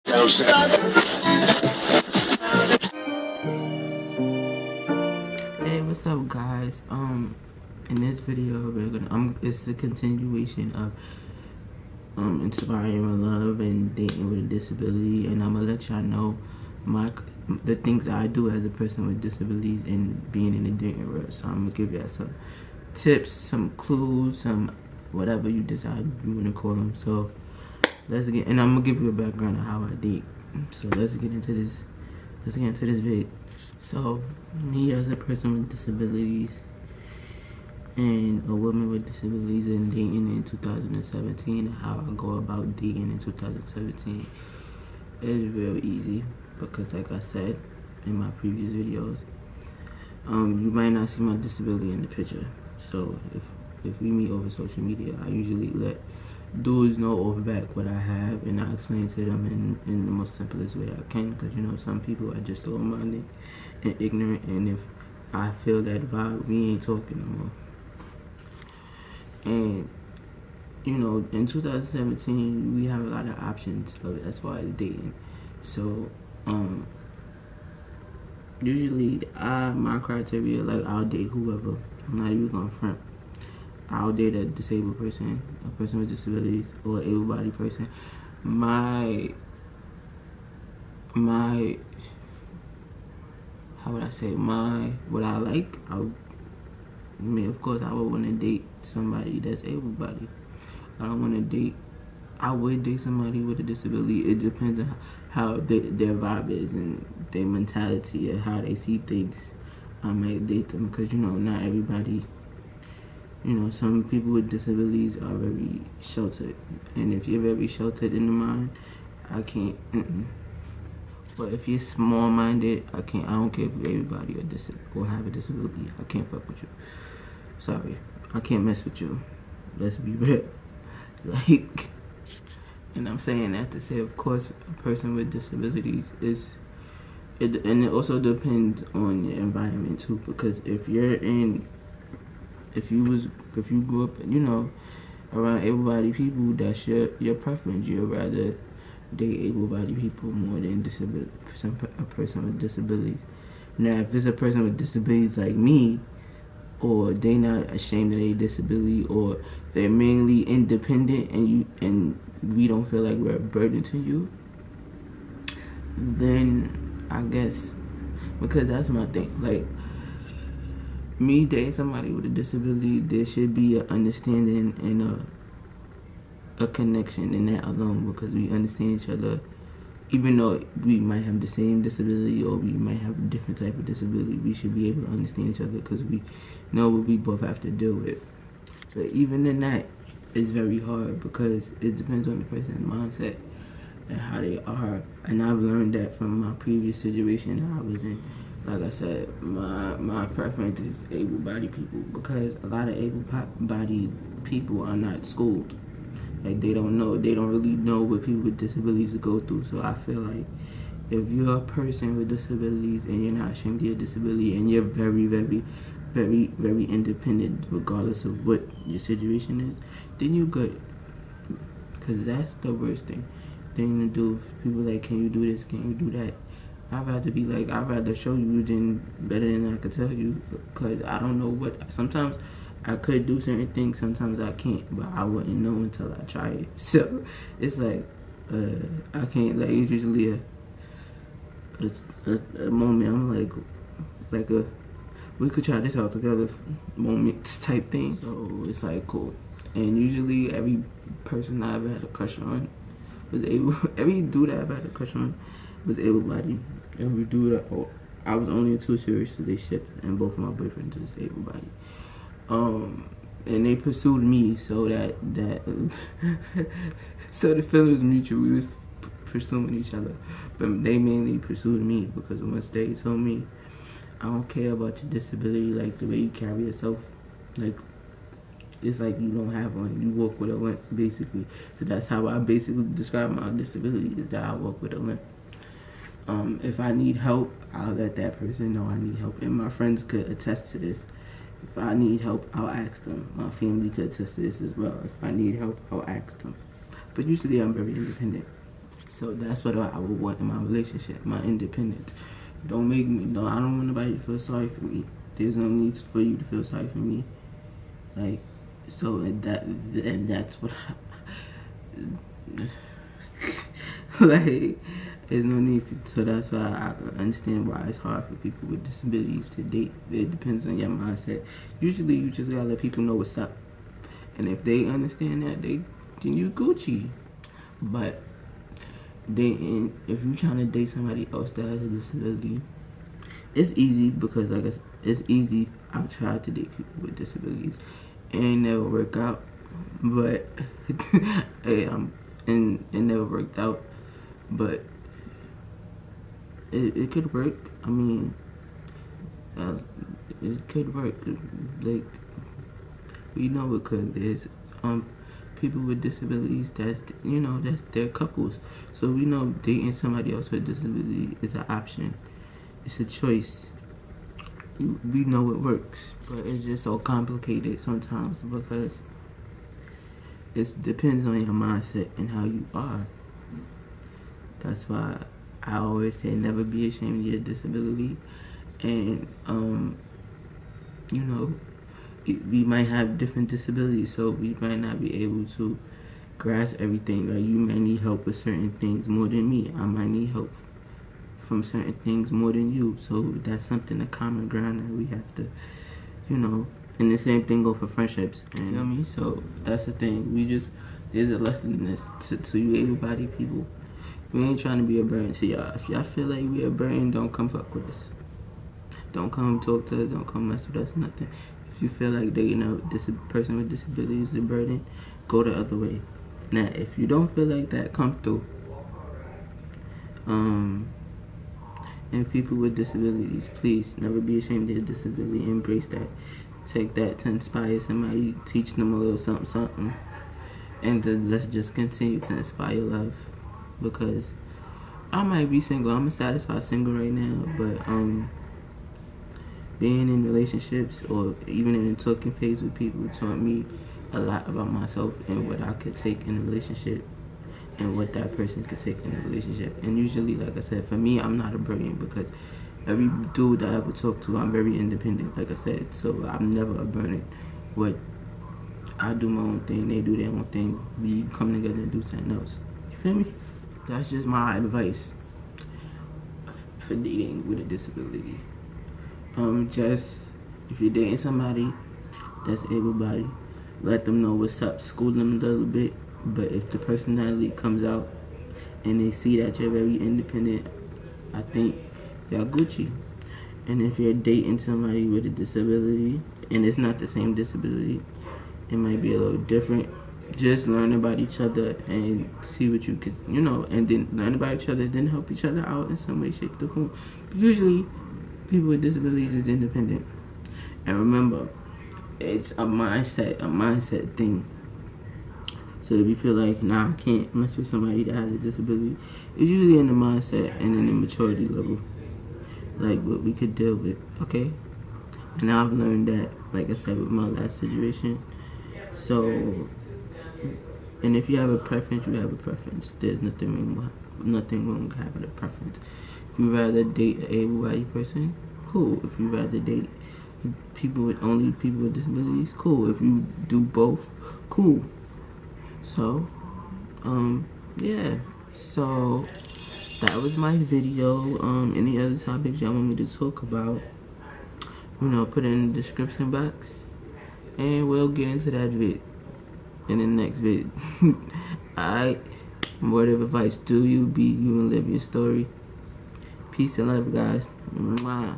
Hey, what's up, guys? In this video, it's the continuation of inspiring love and dating with a disability, and I'm gonna let y'all know the things I do as a person with disabilities and being in the dating world. So I'm gonna give y'all some tips, some clues, some whatever you decide you wanna call them. So and I'm gonna give you a background of how I date. So let's get into this vid. So me as a person with disabilities and a woman with disabilities and dating in 2017, how I go about dating in 2017 is real easy, because like I said in my previous videos, you might not see my disability in the picture. So if we meet over social media, I usually let dudes know off back what I have, and I explain to them in the most simplest way I can, because you know some people are just slow-minded and ignorant, and if I feel that vibe, we ain't talking no more. And you know, in 2017 we have a lot of options as far as dating. So usually my criteria, like, I'll date whoever. I'm not even gonna front. I'll date a disabled person, a person with disabilities, or an able-bodied person. What I like, of course I would want to date somebody that's able-bodied. I would date somebody with a disability. It depends on how their vibe is and their mentality and how they see things. I might date them, because you know, not everybody, you know, some people with disabilities are very sheltered, and if you're very sheltered in the mind, I can't. But if you're small-minded, I don't care if everybody or have a disability. I can't fuck with you. Sorry, I can't mess with you. Let's be real. Like, and I'm saying that to say, of course, a person with disabilities and it also depends on your environment too, because if you grew up, you know, around able-bodied people, that's your preference. You'd rather date able-bodied people more than a person with disabilities. Now, if it's a person with disabilities like me, or they not ashamed of their disability, or they're mainly independent, and we don't feel like we're a burden to you, then I guess, because that's my thing. Like, me dating somebody with a disability, there should be an understanding and a connection in that alone, because we understand each other. Even though we might have the same disability or we might have a different type of disability, we should be able to understand each other, because we know what we both have to deal with. But even in that, it's very hard, because it depends on the person's mindset and how they are. And I've learned that from my previous situation that I was in. Like I said, my preference is able-bodied people, because a lot of able-bodied people are not schooled. Like, they don't really know what people with disabilities go through. So I feel like if you're a person with disabilities and you're not ashamed of your disability, and you're very, very, very, very independent regardless of what your situation is, then you're good. Because that's the worst thing to do. If people like, can you do this, can you do that? I'd rather show you better than I could tell you, because I don't know what. Sometimes I could do certain things, sometimes I can't, but I wouldn't know until I try it. So it's like, I can't, like, it's usually a moment I'm like a we could try this out together moment type thing. So it's like, cool. And usually every person I ever had a crush on was every dude I ever had a crush on was able-bodied. Every dude I was only in 2 serious relationships, and both of my boyfriends was able-bodied. And they pursued me, so that so the feeling was mutual. We was pursuing each other, but they mainly pursued me, because once they told me, I don't care about your disability, like the way you carry yourself, like, it's like you don't have one, you walk with a limp, basically. So that's how I basically describe my disability, is that I walk with a limp. If I need help, I'll let that person know I need help, and my friends could attest to this. If I need help, I'll ask them. My family could attest to this as well. If I need help, I'll ask them. But usually I'm very independent. So that's what I would want in my relationship, my independence. Don't make me, no, I don't want nobody to feel sorry for me. There's no need for you to feel sorry for me. Like, so that's what like, there's no need for, so that's why I understand why it's hard for people with disabilities to date. It depends on your mindset. Usually you just gotta let people know what's up. And if they understand that, then you Gucci. But if you're trying to date somebody else that has a disability, it's easy because, like I said, it's easy. I've tried to date people with disabilities. It ain't never work out. But, and it never worked out. But it could work. I mean, it could work. Like, we know it could. There's people with disabilities that's they're couples. So we know dating somebody else with disability is an option. It's a choice. We know it works, but it's just so complicated sometimes because it depends on your mindset and how you are. That's why I always say never be ashamed of your disability. And we might have different disabilities, so we might not be able to grasp everything. Like, you might need help with certain things more than me. I might need help from certain things more than you. So that's something, a common ground that we have to, and the same thing go for friendships. You feel me? So that's the thing. There's a lesson in this to you able-bodied people. We ain't trying to be a burden to y'all. If y'all feel like we a burden, don't come fuck with us. Don't come talk to us. Don't come mess with us. Nothing. If you feel like this person with disabilities is a burden, go the other way. Now, if you don't feel like that, come through. And people with disabilities, please never be ashamed of your disability. Embrace that. Take that to inspire somebody. Teach them a little something. And let's just continue to inspire love. Because I might be single. I'm a satisfied single right now, but being in relationships or even in the talking phase with people taught me a lot about myself and what I could take in a relationship and what that person could take in a relationship. And usually, like I said, for me, I'm not a burden because every dude that I ever talk to, I'm very independent, like I said. So I'm never a burden. I do my own thing, they do their own thing. We come together and do something else. You feel me? That's just my advice for dating with a disability. Just if you're dating somebody that's able-bodied, let them know what's up, school them a little bit. But if the personality comes out and they see that you're very independent, I think y'all Gucci. And if you're dating somebody with a disability and it's not the same disability, it might be a little different. Just learn about each other and see what you could, and then learn about each other, then help each other out in some way, shape, or form. But usually, people with disabilities is independent. And remember, it's a mindset thing. So if you feel like, nah, I can't mess with somebody that has a disability, it's usually in the mindset and in the maturity level. Like what we could deal with, okay? And I've learned that, like I said, with my last situation. So, and if you have a preference, you have a preference. There's nothing wrong with having a preference. If you rather date an able-bodied person, cool. If you rather date only people with disabilities, cool. If you do both, cool. So, yeah. So that was my video. Any other topics y'all want me to talk about, put it in the description box, and we'll get into that vid in the next vid. Alright, word of advice: do you, be you, and live your story. Peace and love, guys. Mwah.